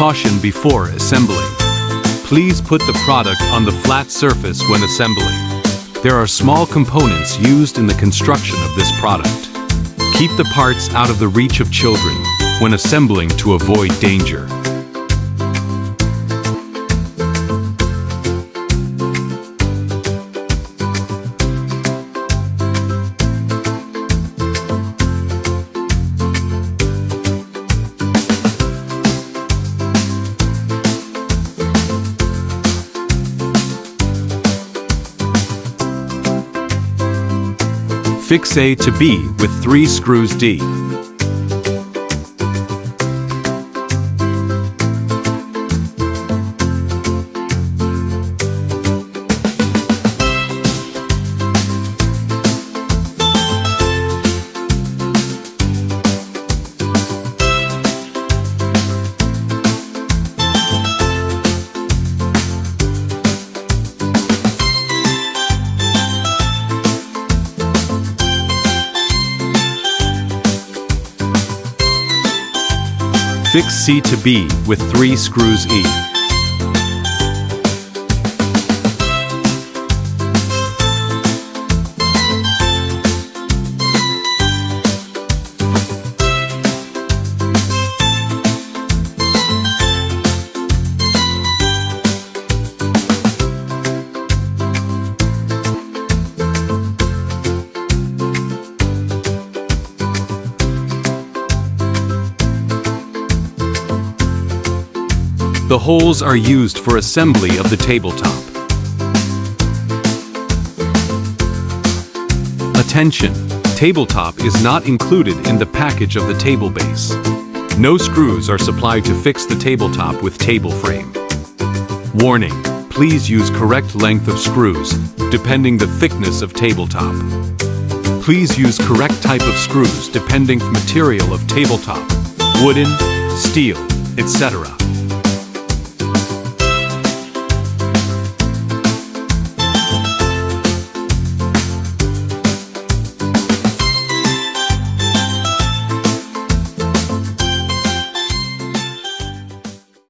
Caution before assembling. Please put the product on the flat surface when assembling. There are small components used in the construction of this product. Keep the parts out of the reach of children when assembling to avoid danger. Fix A to B with 3 screws D. Fix C to B with 3 screws E. The holes are used for assembly of the tabletop. Attention! Tabletop is not included in the package of the table base. No screws are supplied to fix the tabletop with table frame. Warning! Please use correct length of screws, depending the thickness of tabletop. Please use correct type of screws depending material of tabletop, wooden, steel, etc.